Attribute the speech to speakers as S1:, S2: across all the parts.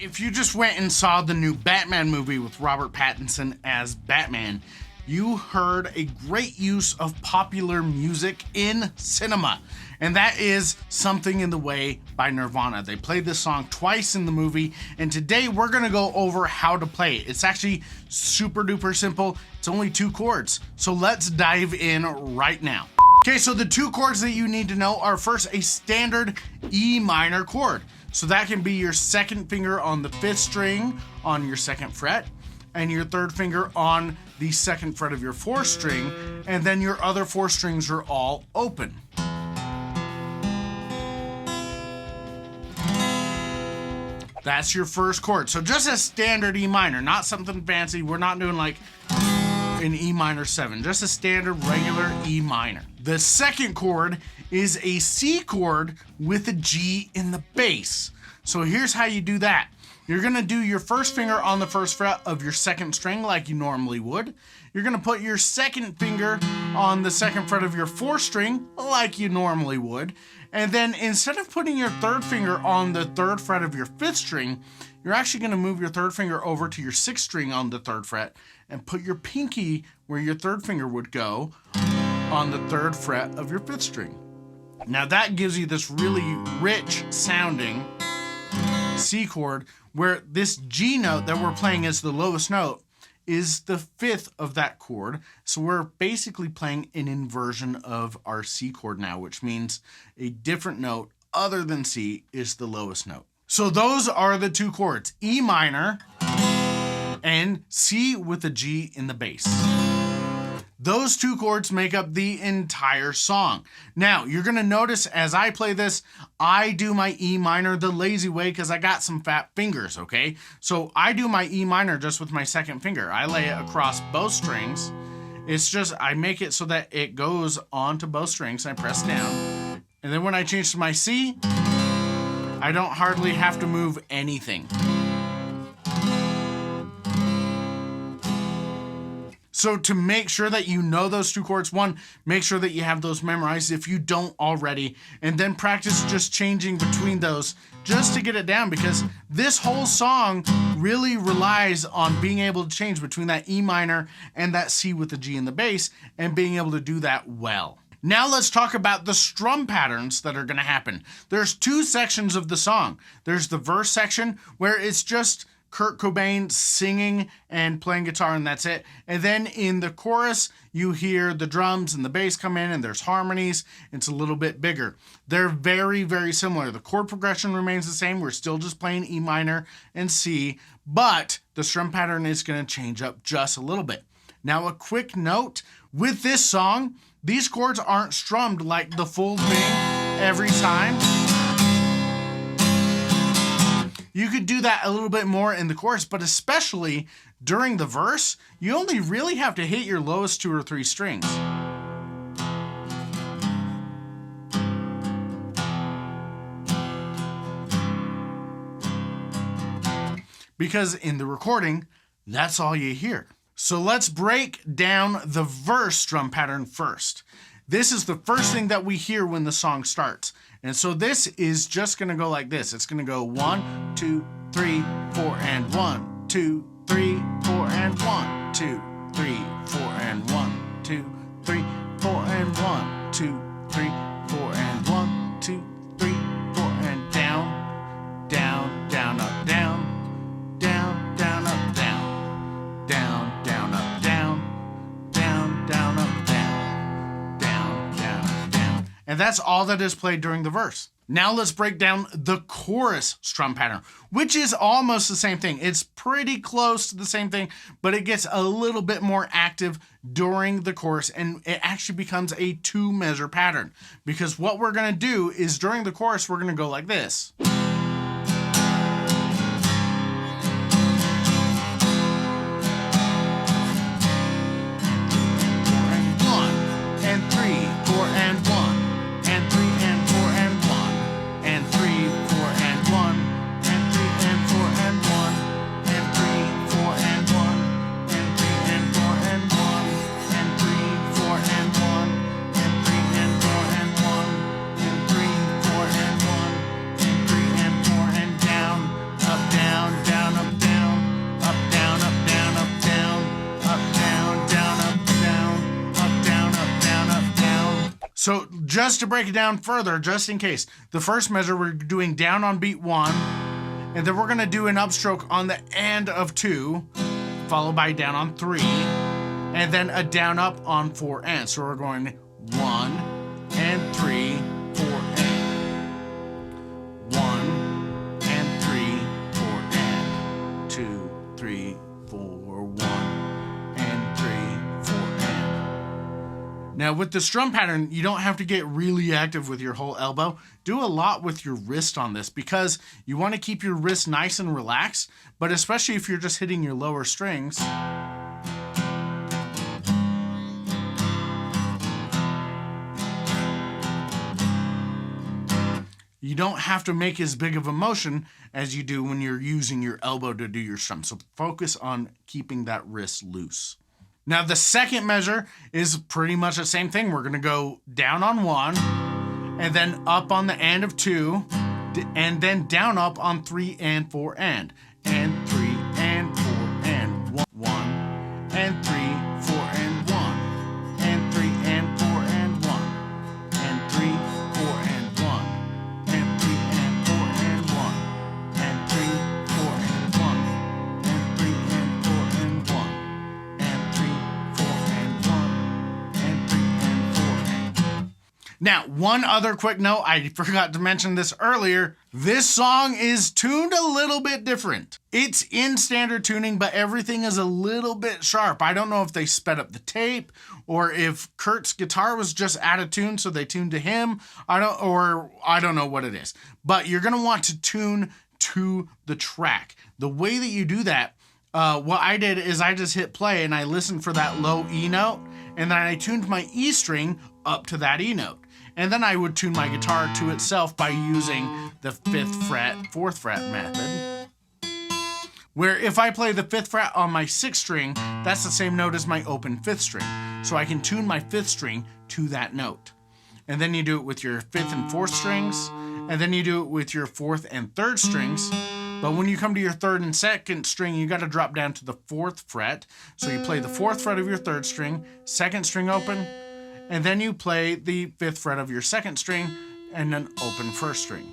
S1: if you just went and saw the new Batman movie with Robert Pattinson as Batman, you heard a great use of popular music in cinema. And that is Something in the Way by Nirvana. They played this song twice in the movie, and today we're gonna go over how to play it. It's actually super duper simple. It's only 2 chords. So let's dive in right now. Okay, so the 2 chords that you need to know are first a standard E minor chord. So that can be your 2nd finger on the 5th string on your 2nd fret, and your 3rd finger on the 2nd fret of your 4th string, and then your other 4 strings are all open. That's your first chord. So just a standard E minor, not something fancy. We're not doing like an E minor 7, just a standard regular E minor. The 2nd chord is a C chord with a G in the bass. So here's how you do that. You're gonna do your 1st finger on the 1st fret of your 2nd string like you normally would. You're gonna put your 2nd finger on the 2nd fret of your 4th string like you normally would. And then instead of putting your 3rd finger on the 3rd fret of your 5th string, you're actually gonna move your 3rd finger over to your 6th string on the 3rd fret and put your pinky where your 3rd finger would go on the 3rd fret of your 5th string. Now that gives you this really rich sounding C chord, where this G note that we're playing as the lowest note is the 5th of that chord. So we're basically playing an inversion of our C chord now, which means a different note other than C is the lowest note. So those are the 2 chords, E minor and C with a G in the bass. Those 2 chords make up the entire song. Now, you're gonna notice as I play this, I do my E minor the lazy way because I got some fat fingers, okay? So I do my E minor just with my 2nd finger. I lay it across both strings. It's just, I make it so that it goes onto both strings. I press down. And then when I change to my C, I don't hardly have to move anything. So to make sure that you know those 2 chords, 1, make sure that you have those memorized if you don't already, and then practice just changing between those just to get it down, because this whole song really relies on being able to change between that E minor and that C with the G in the bass and being able to do that well. Now let's talk about the strum patterns that are gonna happen. There's 2 sections of the song. There's the verse section where it's just Kurt Cobain singing and playing guitar, and that's it. And then in the chorus, you hear the drums and the bass come in, and there's harmonies. It's a little bit bigger. They're very, very similar. The chord progression remains the same. We're still just playing E minor and C, but the strum pattern is going to change up just a little bit. Now, a quick note, with this song, these chords aren't strummed like the full thing every time. You could do that a little bit more in the chorus, but especially during the verse, you only really have to hit your lowest 2 or 3 strings. Because in the recording, that's all you hear. So let's break down the verse strum pattern first. This is the first thing that we hear when the song starts. And so this is just gonna go like this. It's gonna go 1, 2, 3, 4, and 1, 2, 3, 4, and 1, 2, 3, 4, and 1, 2, 3, 4, and 1, 2, 3, 4, and 1, 2, 3, 4, and down, down, down, up, down, down, down, up, down, down, down, up, down, down, down, up, down, down, down, down. And that's all that is played during the verse. Now let's break down the chorus strum pattern, which is almost the same thing. It's pretty close to the same thing, but it gets a little bit more active during the chorus, and it actually becomes a 2-measure pattern. Because what we're gonna do is during the chorus, we're gonna go like this. So just to break it down further, just in case, the first measure we're doing down on beat 1, and then we're going to do an upstroke on the end of 2, followed by down on 3, and then a down up on 4 and. So we're going 1 and 3, 4 and. 1 and 3, 4 and. 2, 3, 4, 1 and 3, 4 and. Now with the strum pattern, you don't have to get really active with your whole elbow. Do a lot with your wrist on this because you want to keep your wrist nice and relaxed, but especially if you're just hitting your lower strings. You don't have to make as big of a motion as you do when you're using your elbow to do your strum. So focus on keeping that wrist loose. Now the second measure is pretty much the same thing. We're going to go down on 1 and then up on the end of 2 and then down up on 3 and 4 and 3 and 4 and 1 and 3, 4 and 1 and 3 and 4 and 1 and 3, 4 and 1 and 3 and 4 and 1 and 3, 4 and 1 and 3 and 4 and 1 and 3, 4 and 1 and 3 and 4 and 1. Now, one other quick note, I forgot to mention this earlier. This song is tuned a little bit different. It's in standard tuning, but everything is a little bit sharp. I don't know if they sped up the tape or if Kurt's guitar was just out of tune, so they tuned to him. I don't know what it is. But you're going to want to tune to the track. The way that you do that, what I did is I just hit play and I listened for that low E note, and then I tuned my E string up to that E note. And then I would tune my guitar to itself by using the 5th fret, 4th fret method. Where if I play the 5th fret on my 6th string, that's the same note as my open 5th string. So I can tune my 5th string to that note. And then you do it with your 5th and 4th strings. And then you do it with your 4th and 3rd strings. But when you come to your 3rd and 2nd string, you got to drop down to the 4th fret. So you play the 4th fret of your 3rd string, 2nd string open, and then you play the 5th fret of your 2nd string and then open 1st string.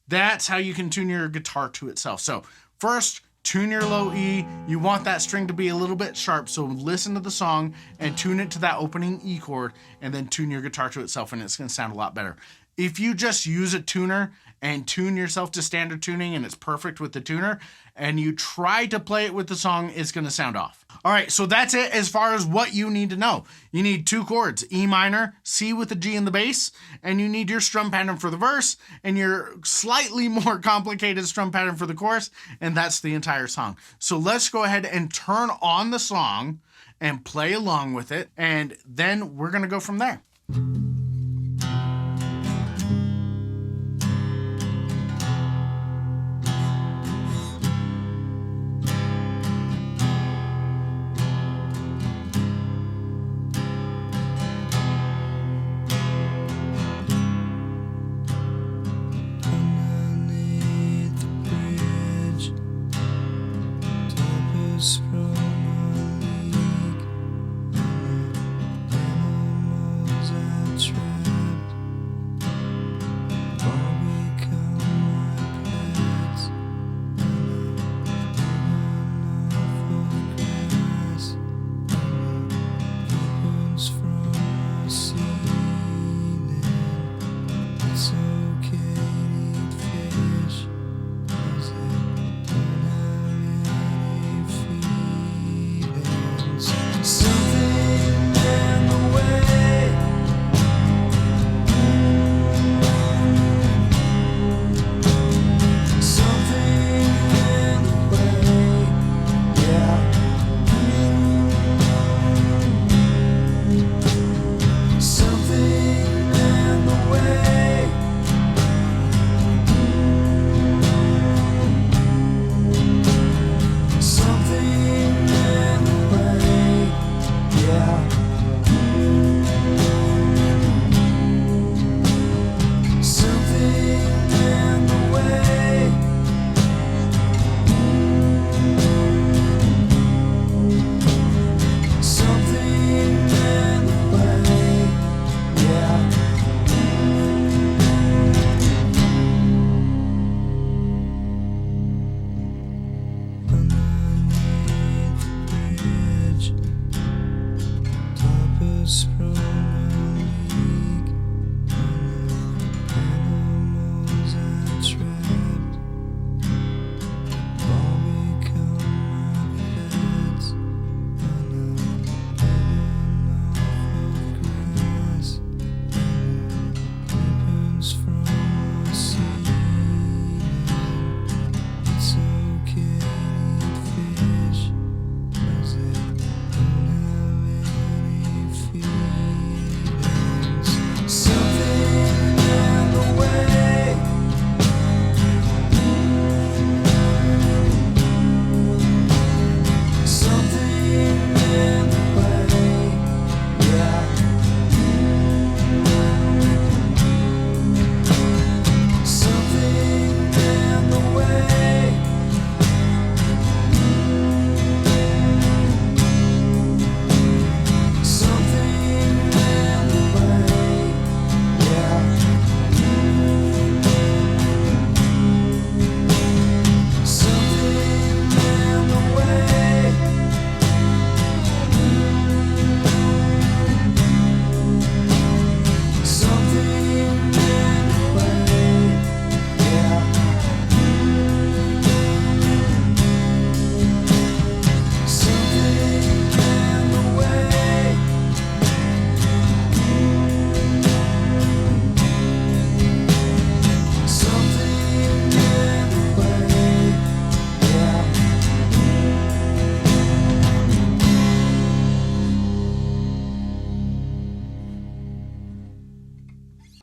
S1: That's how you can tune your guitar to itself. So first, tune your low E. You want that string to be a little bit sharp, so listen to the song and tune it to that opening E chord and then tune your guitar to itself, and it's going to sound a lot better. If you just use a tuner and tune yourself to standard tuning and it's perfect with the tuner, and you try to play it with the song, it's going to sound off. All right, so that's it as far as what you need to know. You need 2 chords, E minor, C with a G in the bass, and you need your strum pattern for the verse, and your slightly more complicated strum pattern for the chorus, and that's the entire song. So let's go ahead and turn on the song and play along with it, and then we're going to go from there.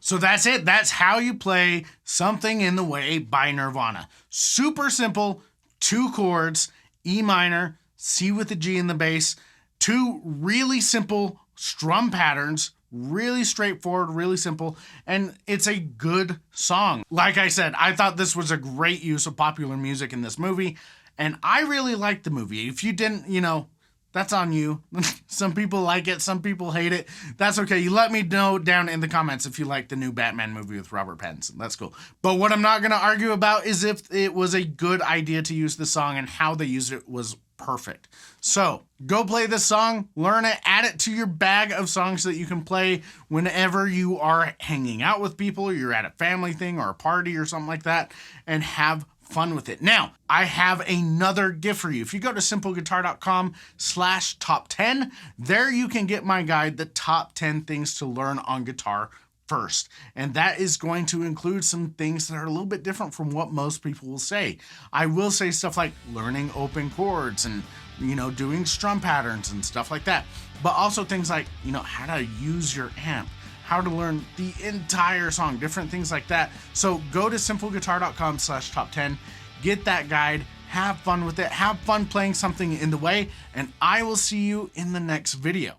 S1: So that's it. That's how you play Something in the Way by Nirvana. Super simple, 2 chords, E minor, C with a G in the bass, 2 really simple strum patterns, really straightforward, really simple, and it's a good song. Like I said, I thought this was a great use of popular music in this movie, and I really liked the movie. If you didn't, that's on you. Some people like it, some people hate it. That's okay. You let me know down in the comments if you like the new Batman movie with Robert Pattinson. That's cool. But what I'm not going to argue about is if it was a good idea to use the song, and how they used it was perfect. So go play this song, learn it, add it to your bag of songs that you can play whenever you are hanging out with people, or you're at a family thing or a party or something like that, and have fun with it. Now, I have another gift for you. If you go to simpleguitar.com/top10, there you can get my guide, the top 10 things to learn on guitar first. And that is going to include some things that are a little bit different from what most people will say. I will say stuff like learning open chords and, doing strum patterns and stuff like that. But also things like, how to use your amp, how to learn the entire song, different things like that. So go to simpleguitar.com/top10, get that guide, have fun with it, have fun playing Something in the Way, and I will see you in the next video.